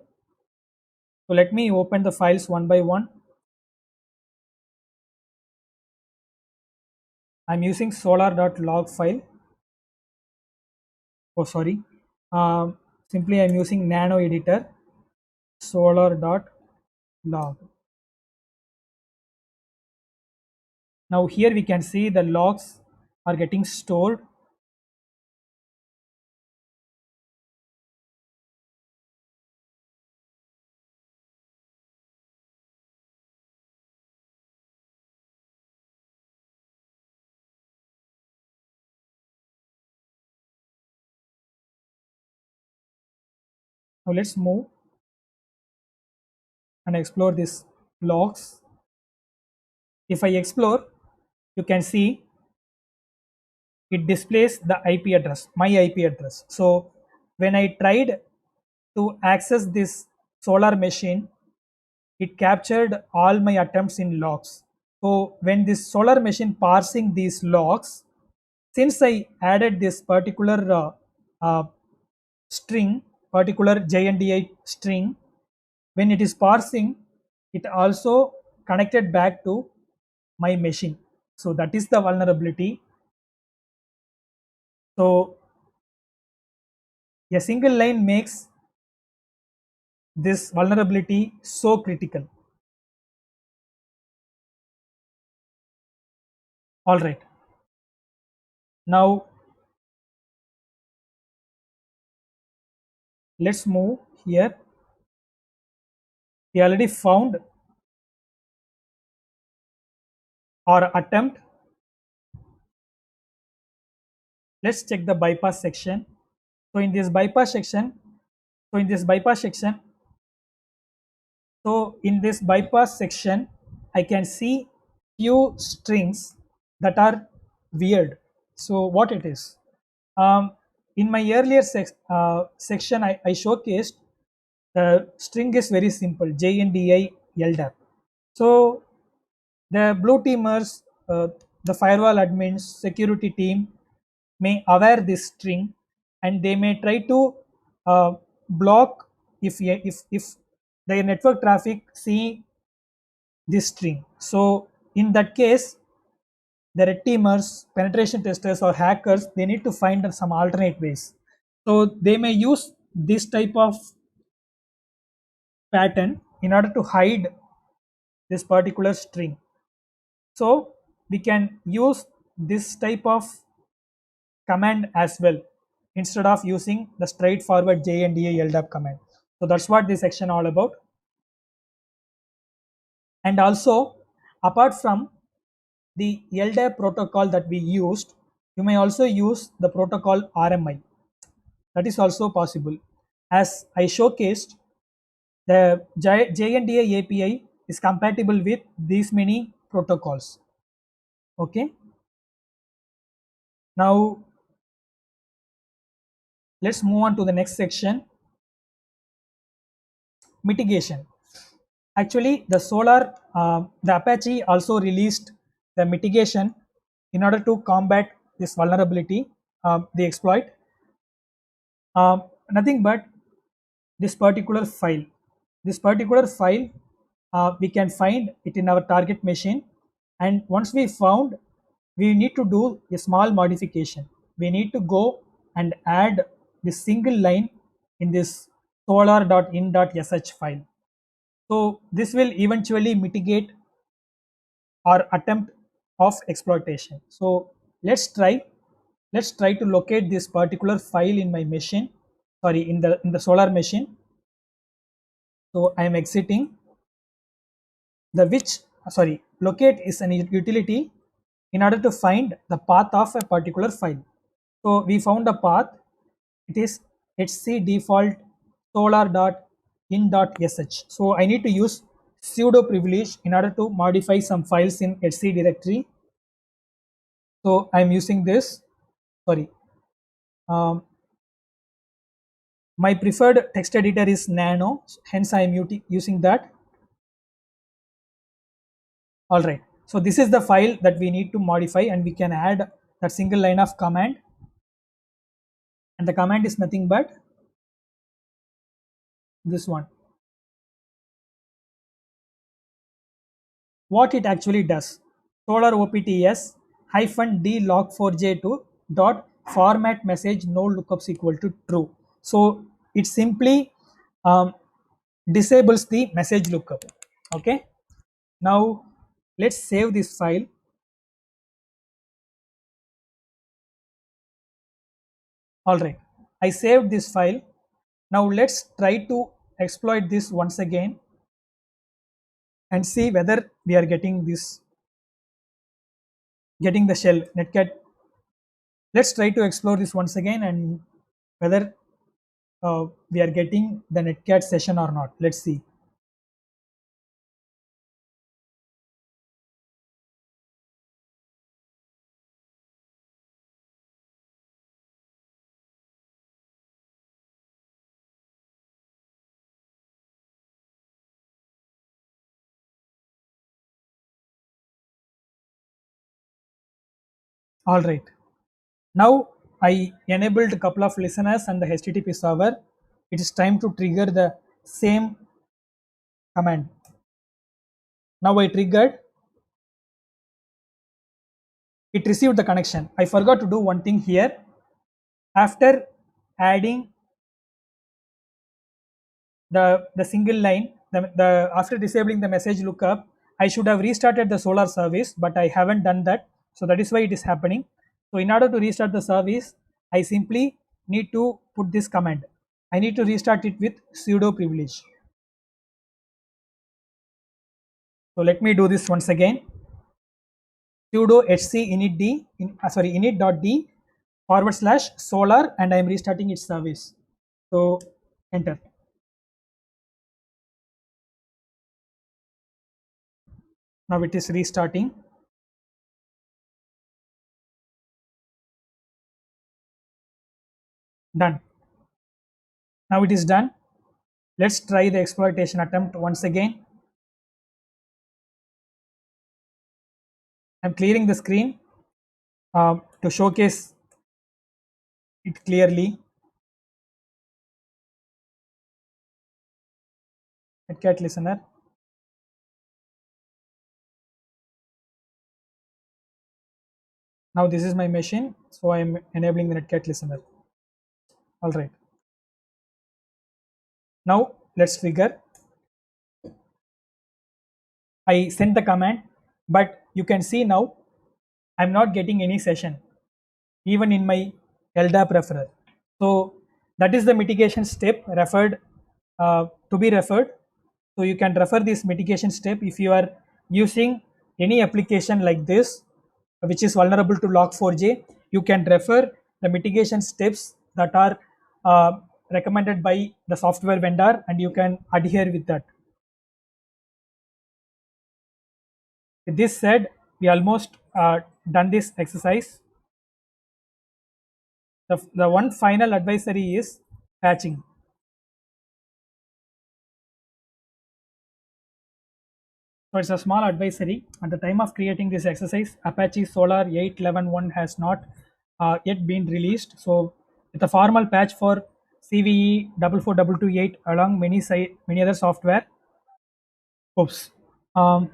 So let me open the files one by one. I'm using solar.log file. Oh, sorry. Simply I'm using nano editor solar.log. Now here we can see the logs are getting stored. Now let's move and explore these logs. If I explore, you can see it displays the IP address, my IP address. So when I tried to access this solar machine, it captured all my attempts in logs. So when this solar machine parsing these logs, since I added this particular uh, string, particular JNDI string, when it is parsing, it also connected back to my machine. So that is the vulnerability. So a single line makes this vulnerability so critical. All right. Now let's move here. We already found our attempt. Let's check the bypass section. So in this bypass section, so in this bypass section, so in this bypass section, I can see few strings that are weird. So what it is? In my earlier section, I showcased the string is very simple, JNDI LDAP. So the blue teamers, the firewall admins, security team may aware this string, and they may try to block if their network traffic see this string. So in that case, the red teamers, penetration testers, or hackers, they need to find some alternate ways. So they may use this type of pattern in order to hide this particular string. So we can use this type of command as well instead of using the straightforward JNDA LDAP command. So that's what this section all about. And also, apart from the LDAP protocol that we used, you may also use the protocol RMI. That is also possible. As I showcased, the JNDA API is compatible with these many protocols. Okay. Now let's move on to the next section, mitigation. Actually, the Apache also released the mitigation in order to combat this vulnerability, the exploit. Nothing but this particular file. This particular file, we can find it in our target machine, and once we found, we need to do a small modification. We need to go and add this single line in this solar.in.sh file. So this will eventually mitigate our attempt of exploitation. So let's try let's try to locate this particular file in my machine, sorry, in the solar machine. So I am exiting the which sorry locate is an utility in order to find the path of a particular file. So we found a path. It is hc default solar.in.sh. So I need to use sudo privilege in order to modify some files in hc directory. So I am using this. Sorry. Um, my preferred text editor is Nano, hence I am using that. All right. So this is the file that we need to modify, and we can add that single line of command. And the command is nothing but this one. What it actually does: solar opts hyphen d log4j2 dot format message no lookups equal to true. So it simply um, disables the message lookup. Okay. Now let's save this file. All right, I saved this file. Now let's try to exploit this once again and see whether we are getting the shell netcat. Let's try to explore this once again and whether we are getting the netcat session or not. Let's see. All right, now I enabled a couple of listeners and the HTTP server. It is time to trigger the same command. Now I triggered, it received the connection. I forgot to do one thing here. After adding the single line, the after disabling the message lookup, I should have restarted the solar service, but I haven't done that. So that is why it is happening. So in order to restart the service, I simply need to put this command. I need to restart it with sudo privilege. So let me do this once again. Sudo hc init d init.d / solar, and I am restarting its service. So enter. Now it is restarting. Done. Now it is done. Let's try the exploitation attempt once again. I'm clearing the screen to showcase it clearly. Netcat listener. Now this is my machine, so I am enabling the Netcat listener. All right. Now let's trigger. I sent the command, but you can see now I'm not getting any session. Even in my LDAP referrer. So that is the mitigation step referred to be referred. So you can refer this mitigation step if you are using any application like this, which is vulnerable to Log4j. You can refer the mitigation steps that are recommended by the software vendor, and you can adhere with that. With this said, we almost done this exercise. The one final advisory is patching. So it's a small advisory. At the time of creating this exercise, Apache Solar 8.11.1 has not yet been released. So with a formal patch for CVE 44228 along many other software oops, um,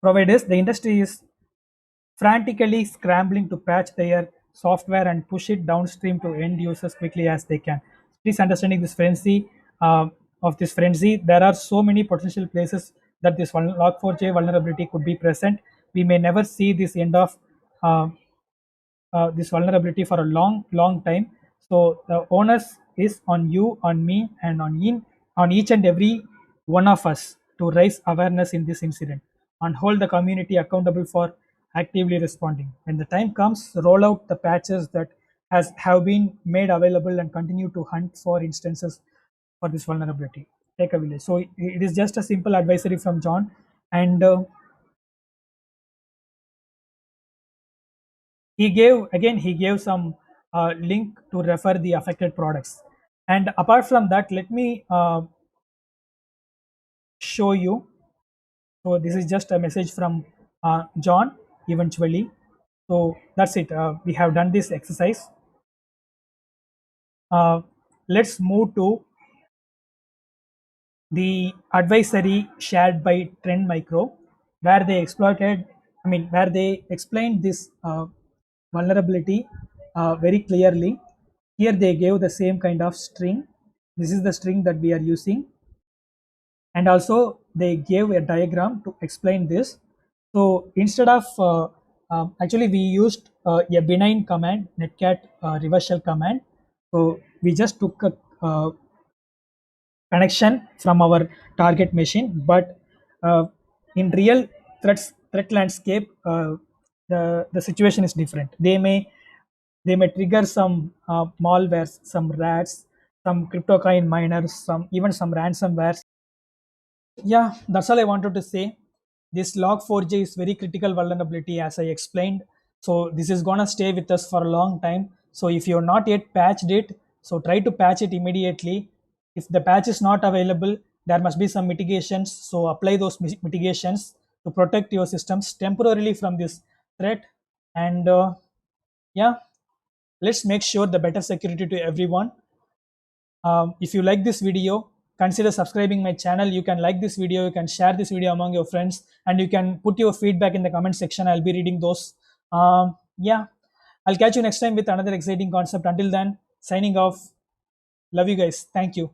providers, the industry is frantically scrambling to patch their software and push it downstream to end users quickly as they can. Please understanding this frenzy there are so many potential places that this Log4j vulnerability could be present. We may never see this end of uh, this vulnerability for a long time. So the onus is on you, on me, and on each and every one of us to raise awareness in this incident and hold the community accountable for actively responding. When the time comes, roll out the patches that have been made available and continue to hunt for instances for this vulnerability. Take a village. So it is just a simple advisory from John, and he gave some link to refer the affected products. And apart from that, let me show you. So this is just a message from John eventually. So that's it. We have done this exercise. uh, let's move to the advisory shared by Trend Micro, where they where they explained this vulnerability very clearly. Here they gave the same kind of string. This is the string that we are using, and also they gave a diagram to explain this. So instead of actually we used a benign command, netcat reverse shell command. So we just took a connection from our target machine, but in real threat landscape, the situation is different. They may trigger some malwares, some rats, some cryptocurrency miners, some ransomwares. Yeah, that's all I wanted to say. This Log4j is very critical vulnerability, as I explained. So this is gonna stay with us for a long time. So if you're not yet patched it, so try to patch it immediately. If the patch is not available, there must be some mitigations. So apply those mitigations to protect your systems temporarily from this threat. And yeah, let's make sure the better security to everyone. If you like this video, consider subscribing my channel. You can like this video, you can share this video among your friends, and you can put your feedback in the comment section. I'll be reading those. Yeah, I'll catch you next time with another exciting concept. Until then, signing off. Love you guys. Thank you.